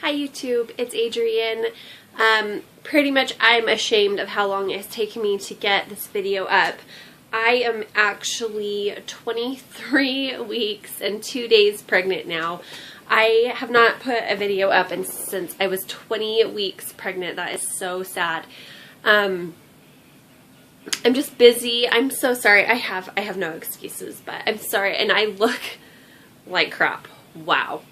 Hi YouTube, it's Adrienne. Pretty much I'm ashamed of how long it's taken me to get this video up. I am actually 23 weeks and 2 days pregnant now. I have not put a video up since I was 20 weeks pregnant. That is so sad. I'm just busy. I'm so sorry. I have no excuses, but I'm sorry. And I look like crap. Wow.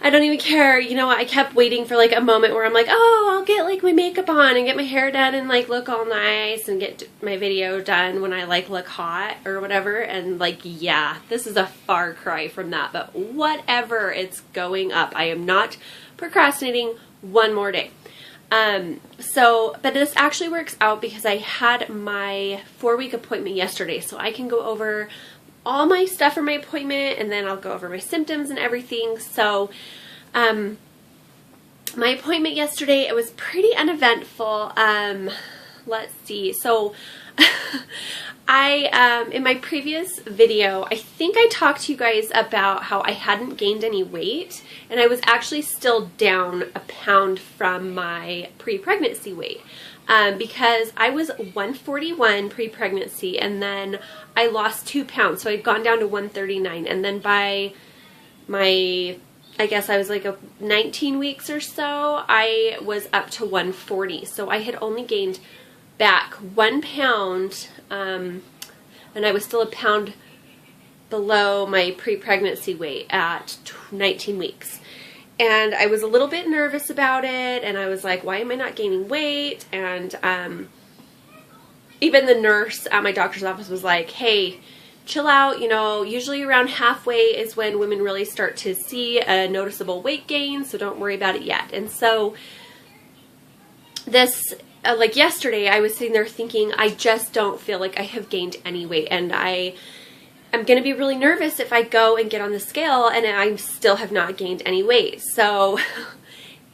I don't even care. You know what? I kept waiting for like a moment where I'm like, oh, I'll get like my makeup on and get my hair done and like look all nice and get my video done when I like look hot or whatever. And like, yeah, this is a far cry from that, but whatever, it's going up. I am not procrastinating one more day. But this actually works out because I had my 4-week appointment yesterday, so I can go over all my stuff for my appointment, and then I'll go over my symptoms and everything. So, my appointment yesterday, it was pretty uneventful. Let's see. So, in my previous video, I think I talked to you guys about how I hadn't gained any weight, and I was actually still down a pound from my pre-pregnancy weight. Because I was 141 pre-pregnancy, and then I lost 2 pounds, so I'd gone down to 139, and then by my, I guess I was like 19 weeks or so, I was up to 140, so I had only gained back 1 pound, and I was still a pound below my pre-pregnancy weight at 19 weeks. And I was a little bit nervous about it, and I was like, why am I not gaining weight? And even the nurse at my doctor's office was like, hey, chill out. You know, usually around halfway is when women really start to see a noticeable weight gain, so don't worry about it yet. And so this, like yesterday, I was sitting there thinking, I just don't feel like I have gained any weight, and I'm going to be really nervous if I go and get on the scale and I still have not gained any weight. So,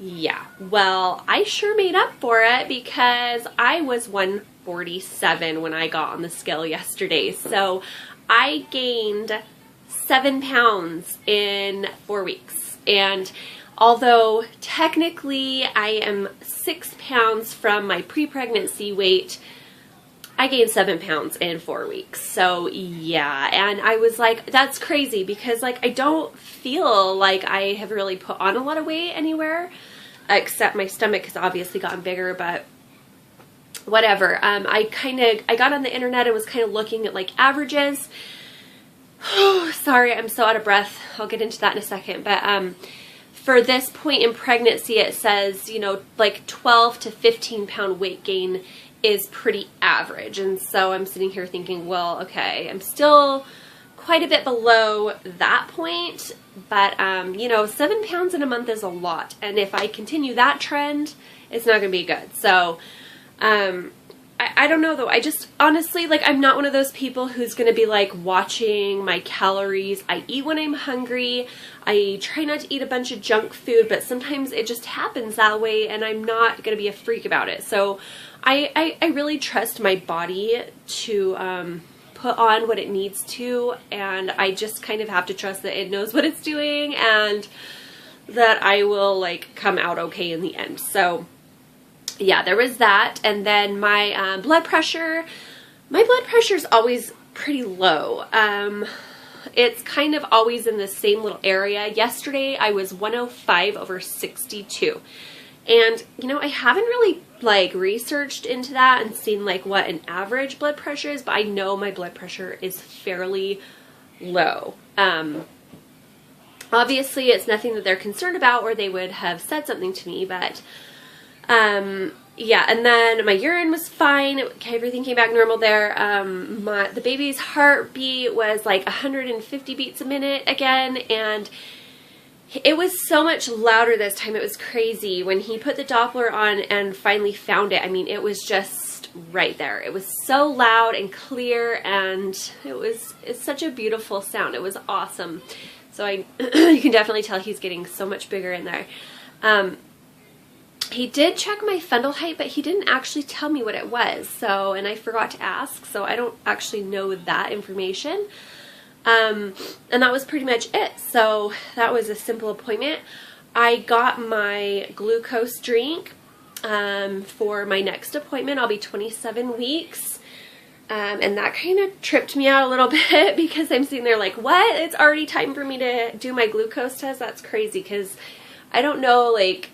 yeah. Well, I sure made up for it because I was 147 when I got on the scale yesterday. So, I gained 7 pounds in 4 weeks. And although technically I am 6 pounds from my pre-pregnancy weight, I gained 7 pounds in 4 weeks. So yeah, and I was like, that's crazy because like I don't feel like I have really put on a lot of weight anywhere, except my stomach has obviously gotten bigger, but whatever. I got on the internet and was kind of looking at like averages. Sorry, I'm so out of breath. I'll get into that in a second, but for this point in pregnancy, it says, you know, like 12 to 15 pound weight gain is pretty average. And so I'm sitting here thinking, well, okay, I'm still quite a bit below that point, but you know, 7 pounds in a month is a lot, and if I continue that trend, it's not gonna be good. So I don't know though. I just honestly, like, I'm not one of those people who's gonna be like watching my calories. I eat when I'm hungry. I try not to eat a bunch of junk food, but sometimes it just happens that way, and I'm not gonna be a freak about it. So I really trust my body to put on what it needs to, and I just kind of have to trust that it knows what it's doing and that I will like come out okay in the end. So yeah, there was that. And then my blood pressure is always pretty low. It's kind of always in the same little area. Yesterday I was 105/62. And, you know, I haven't really, like, researched into that and seen, like, what an average blood pressure is, but I know my blood pressure is fairly low. Obviously, it's nothing that they're concerned about or they would have said something to me, but, yeah, and then my urine was fine. Everything came back normal there. The baby's heartbeat was, like, 150 beats a minute again, and it was so much louder this time. It was crazy. When he put the Doppler on and finally found it, I mean, it was just right there. It was so loud and clear, and it's such a beautiful sound. It was awesome. So you can definitely tell he's getting so much bigger in there. He did check my fundal height, but he didn't actually tell me what it was. So, and I forgot to ask, so I don't actually know that information. And that was pretty much it. So that was a simple appointment. I got my glucose drink for my next appointment. I'll be 27 weeks. And that kind of tripped me out a little bit because I'm sitting there like, what? It's already time for me to do my glucose test? That's crazy, because I don't know like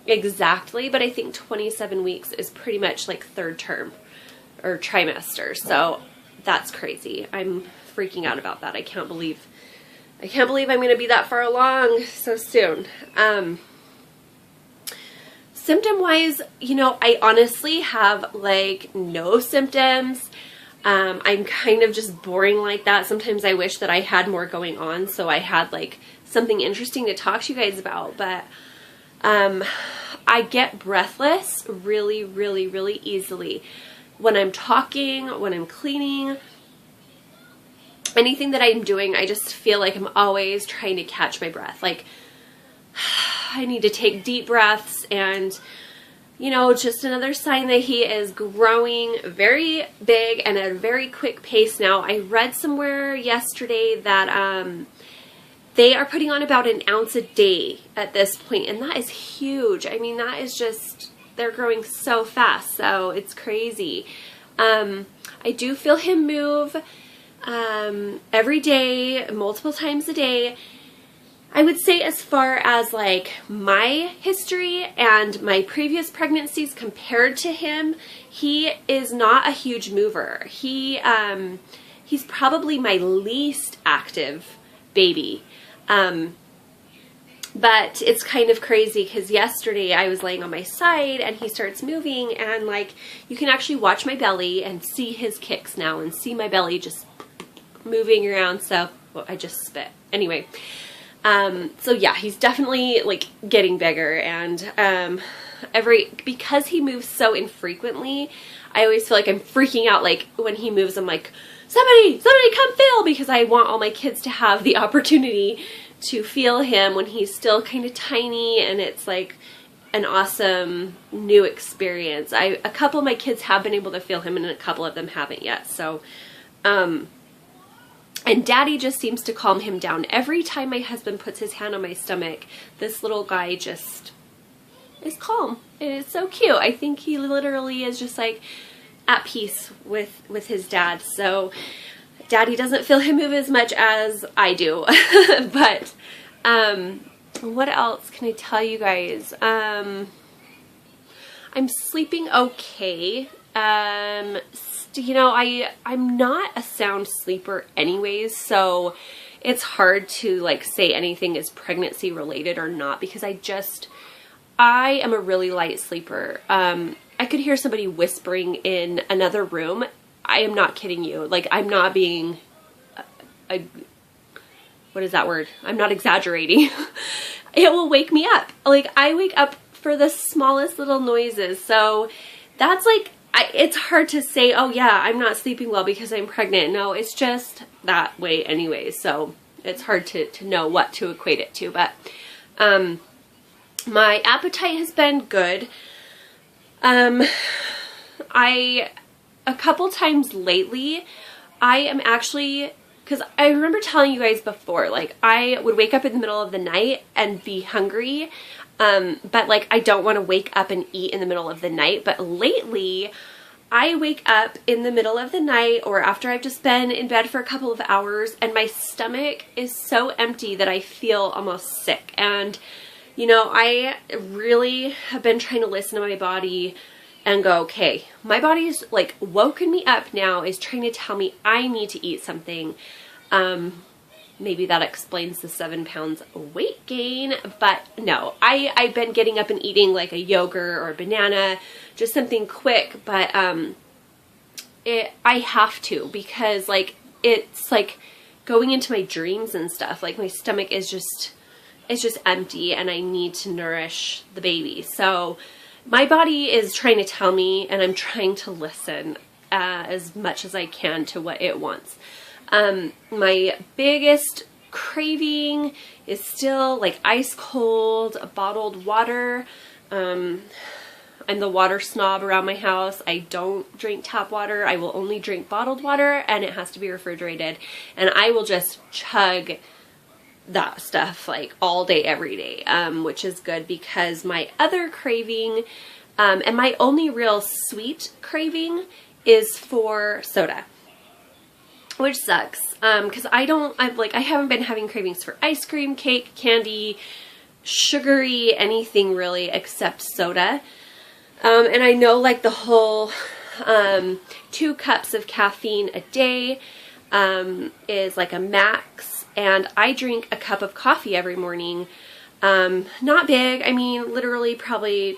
exactly, but I think 27 weeks is pretty much like third term or trimester. So that's crazy. I'm freaking out about that. I can't believe I'm going to be that far along so soon. Symptom-wise, you know, I honestly have like no symptoms. I'm kind of just boring like that. Sometimes I wish that I had more going on, so I had like something interesting to talk to you guys about. But I get breathless really, really, really easily. When I'm talking, when I'm cleaning, anything that I'm doing, I just feel like I'm always trying to catch my breath. Like, I need to take deep breaths, and, you know, just another sign that he is growing very big and at a very quick pace now. I read somewhere yesterday that they are putting on about an ounce a day at this point, and that is huge. I mean, that is just, they're growing so fast, so it's crazy. I do feel him move every day, multiple times a day. I would say as far as like my history and my previous pregnancies compared to him, he is not a huge mover. He's probably my least active baby. But it's kind of crazy because yesterday I was laying on my side and he starts moving, and like you can actually watch my belly and see his kicks now and see my belly just moving around. So well, I just spit. Anyway. So yeah, he's definitely like getting bigger, and because he moves so infrequently, I always feel like I'm freaking out. Like when he moves, I'm like, somebody come feel, because I want all my kids to have the opportunity to feel him when he's still kind of tiny, and it's like an awesome new experience. A couple of my kids have been able to feel him, and a couple of them haven't yet. So, and Daddy just seems to calm him down. Every time my husband puts his hand on my stomach, this little guy just is calm. It is so cute. I think he literally is just like at peace with his dad. So Daddy doesn't feel him move as much as I do. But what else can I tell you guys? I'm sleeping okay. You know, I'm not a sound sleeper anyways, so it's hard to like say anything is pregnancy related or not, because I am a really light sleeper. I could hear somebody whispering in another room. I am not kidding you. Like, I'm not being, what is that word? I'm not exaggerating. It will wake me up. Like, I wake up for the smallest little noises. So that's like, it's hard to say, oh yeah, I'm not sleeping well because I'm pregnant. No, it's just that way anyway. So it's hard to know what to equate it to. But my appetite has been good. A couple times lately, I am actually, because I remember telling you guys before, like I would wake up in the middle of the night and be hungry. But like, I don't want to wake up and eat in the middle of the night. But lately, I wake up in the middle of the night or after I've just been in bed for a couple of hours, and my stomach is so empty that I feel almost sick. And, you know, I really have been trying to listen to my body and go, okay, my body's like woken me up now, is trying to tell me I need to eat something. Maybe that explains the 7 pounds weight gain, but no, I've been getting up and eating like a yogurt or a banana, just something quick, but I have to, because like it's like going into my dreams and stuff. Like my stomach is just, it's just empty, and I need to nourish the baby. So my body is trying to tell me, and I'm trying to listen as much as I can to what it wants. My biggest craving is still like ice cold bottled water. I'm the water snob around my house. I don't drink tap water. I will only drink bottled water, and it has to be refrigerated. And I will just chug that stuff like all day, every day, which is good because my other craving, and my only real sweet craving is for soda, which sucks. Cause I haven't been having cravings for ice cream, cake, candy, sugary, anything really except soda. And I know like the whole, 2 cups of caffeine a day, is like a max. And I drink a cup of coffee every morning. Not big. I mean, literally probably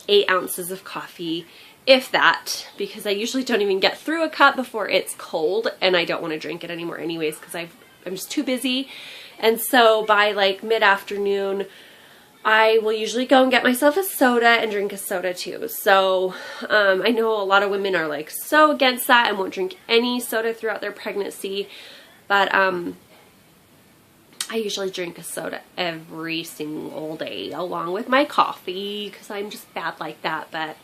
8 ounces of coffee, if that, because I usually don't even get through a cup before it's cold, and I don't want to drink it anymore anyways because I'm just too busy. And so by like mid-afternoon, I will usually go and get myself a soda and drink a soda too. So I know a lot of women are like so against that and won't drink any soda throughout their pregnancy, but I usually drink a soda every single day along with my coffee because I'm just bad like that. But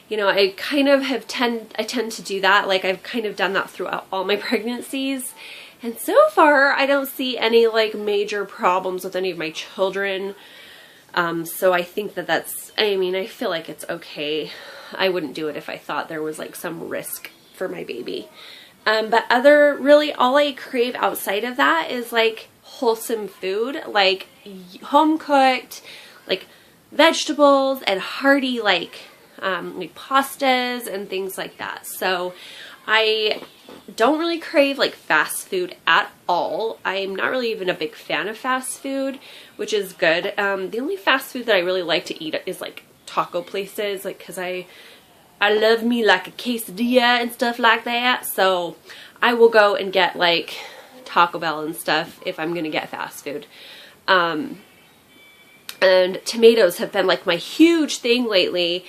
you know, I kind of tend to do that. Like I've kind of done that throughout all my pregnancies. And so far I don't see any like major problems with any of my children. So I think I feel like it's okay. I wouldn't do it if I thought there was like some risk for my baby. But really all I crave outside of that is like wholesome food, like home cooked, like vegetables and hearty, like pastas and things like that. So I don't really crave like fast food at all. I'm not really even a big fan of fast food, which is good. The only fast food that I really like to eat is like taco places, like because I love me like a quesadilla and stuff like that. So I will go and get like Taco Bell and stuff if I'm gonna get fast food. And tomatoes have been like my huge thing lately.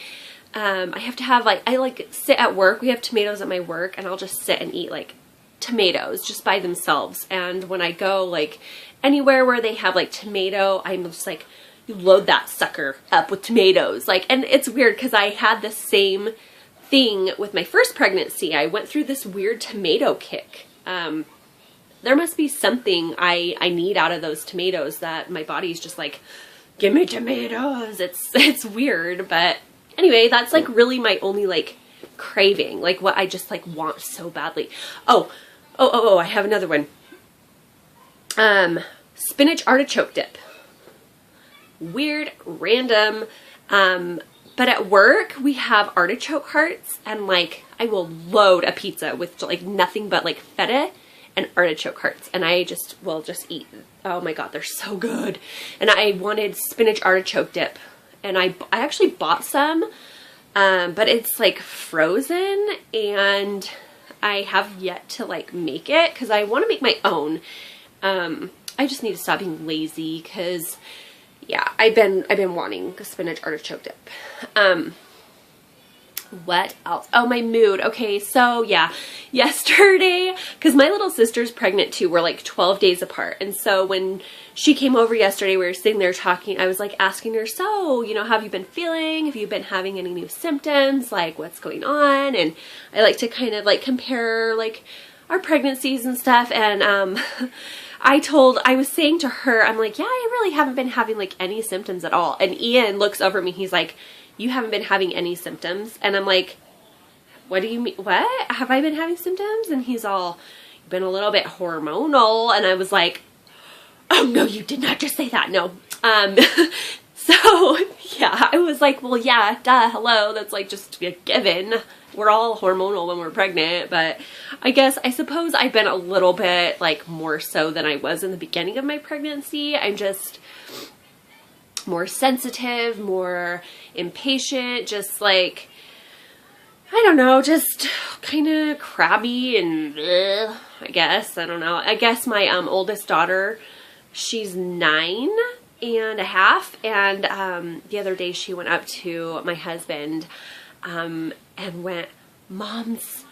I have to have I like sit at work. We have tomatoes at my work and I'll just sit and eat like tomatoes just by themselves. And when I go like anywhere where they have like tomato, I'm just like, you load that sucker up with tomatoes. Like, and it's weird because I had the same thing with my first pregnancy. I went through this weird tomato kick. There must be something I need out of those tomatoes that my body's just like, give me tomatoes. It's weird, but anyway, that's like really my only like craving, like what I just like want so badly. Oh, I have another one. Spinach artichoke dip. Weird, random, but at work we have artichoke hearts and like I will load a pizza with like nothing but like feta and artichoke hearts, and I will just eat. Oh my god, they're so good. And I wanted spinach artichoke dip, and I actually bought some, but it's like frozen, and I have yet to like make it because I want to make my own. I just need to stop being lazy because yeah, I've been wanting the spinach artichoke dip. What else? Oh, my mood. Okay, so yeah, yesterday, because my little sister's pregnant too, we're like 12 days apart. And so when she came over yesterday, we were sitting there talking, I was like asking her, so, you know, how have you been feeling? Have you been having any new symptoms? Like, what's going on? And I like to kind of like compare like our pregnancies and stuff. And I was saying to her, I'm like, yeah, I really haven't been having like any symptoms at all. And Ian looks over at me, he's like, you haven't been having any symptoms? And I'm like, what do you mean? What? Have I been having symptoms? And he's all, you've been a little bit hormonal. And I was like, oh no, you did not just say that. No. So yeah, I was like, well, yeah, duh, hello. That's like just a given. We're all hormonal when we're pregnant, but I suppose I've been a little bit like more so than I was in the beginning of my pregnancy. I'm just more sensitive, more impatient, just like, I don't know, just kind of crabby and I guess, I don't know. I guess my oldest daughter, she's 9.5, and the other day she went up to my husband and went, Mom's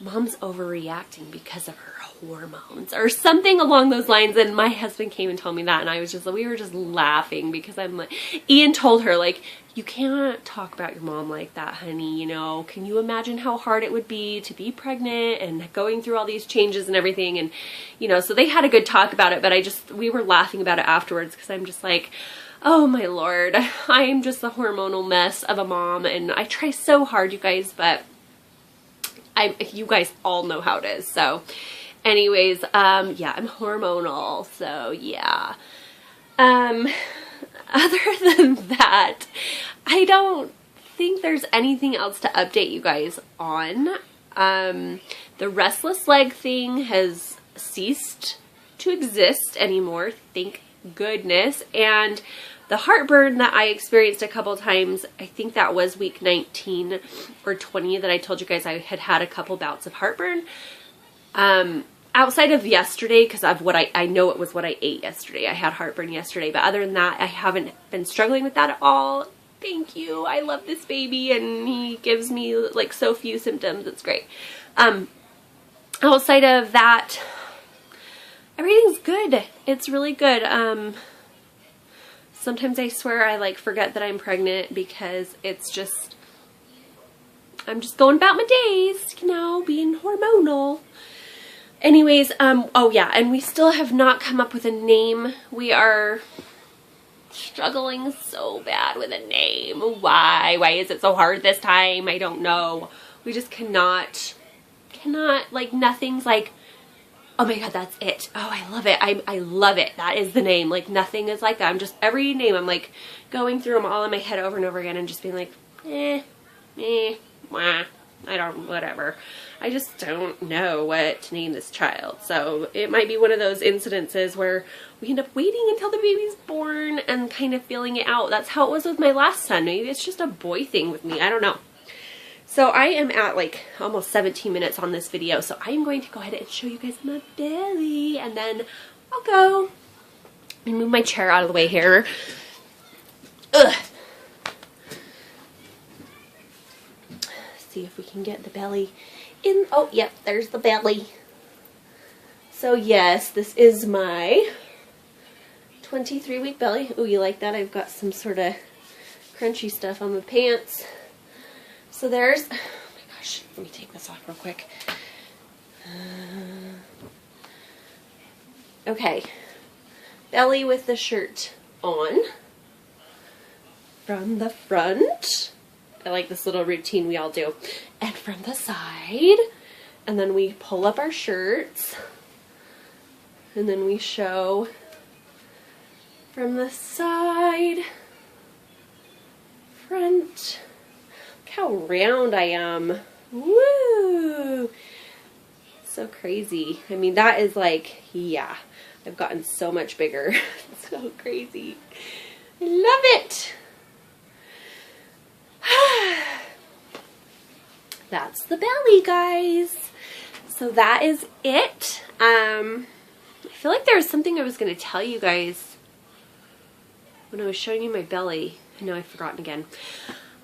overreacting because of her hormones or something along those lines. And my husband came and told me that, and I was just, we were just laughing because I'm like, Ian told her, like, you can't talk about your mom like that, honey, you know, can you imagine how hard it would be to be pregnant and going through all these changes and everything? And, you know, so they had a good talk about it, but we were laughing about it afterwards because I'm just like, oh my Lord, I am just a hormonal mess of a mom, and I try so hard, you guys, but you guys all know how it is. So anyways, yeah, I'm hormonal, so yeah. Other than that, I don't think there's anything else to update you guys on. The restless leg thing has ceased to exist anymore, thank goodness. And the heartburn that I experienced a couple times, I think that was week 19 or 20 that I told you guys I had had a couple bouts of heartburn. Outside of yesterday, because of what I know it was what I ate yesterday. I had heartburn yesterday, but other than that, I haven't been struggling with that at all. Thank you. I love this baby, and he gives me like so few symptoms. It's great. Outside of that, everything's good. It's really good. Sometimes I swear I like forget that I'm pregnant because it's just, I'm just going about my days, you know, being hormonal. Anyways, oh yeah, and we still have not come up with a name. We are struggling so bad with a name. Why? Why is it so hard this time? I don't know. We just cannot, like, nothing's like, oh my God, that's it. Oh, I love it. I love it. That is the name. Like, nothing is like that. I'm just, every name, I'm like going through them all in my head over and over again and just being like, wah. I don't, whatever. I just don't know what to name this child. So it might be one of those incidences where we end up waiting until the baby's born and kind of feeling it out. That's how it was with my last son. Maybe it's just a boy thing with me. I don't know. So I am at like almost 17 minutes on this video. So I'm going to go ahead and show you guys my belly, and then I'll go and move my chair out of the way here. Ugh. See if we can get the belly in. Oh, yep, there's the belly. So yes, this is my 23-week belly. Ooh, you like that? I've got some sort of crunchy stuff on my pants. So there's, oh my gosh, let me take this off real quick. Okay, belly with the shirt on from the front. I like this little routine we all do. And from the side, and then we pull up our shirts, and then we show from the side, front. Look how round I am. Woo! So crazy. I mean, that is like, yeah, I've gotten so much bigger. It's so crazy. I love it. That's the belly, guys. So that is it. I feel like there was something I was going to tell you guys when I was showing you my belly. I know I've forgotten again.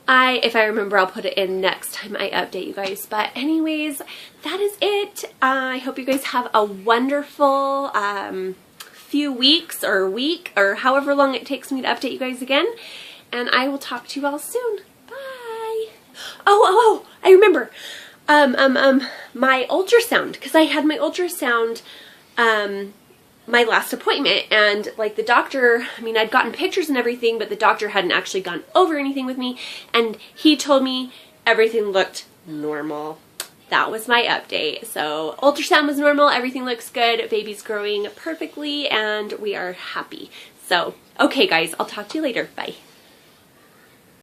If I remember, I'll put it in next time I update you guys. But anyways, that is it. I hope you guys have a wonderful few weeks or week or however long it takes me to update you guys again. And I will talk to you all soon. Bye. Oh, I remember. My ultrasound, because I had my ultrasound, my last appointment, and like the doctor, I mean, I'd gotten pictures and everything, but the doctor hadn't actually gone over anything with me, and he told me everything looked normal. That was my update. So ultrasound was normal, everything looks good, baby's growing perfectly, and we are happy. So, okay guys, I'll talk to you later. Bye.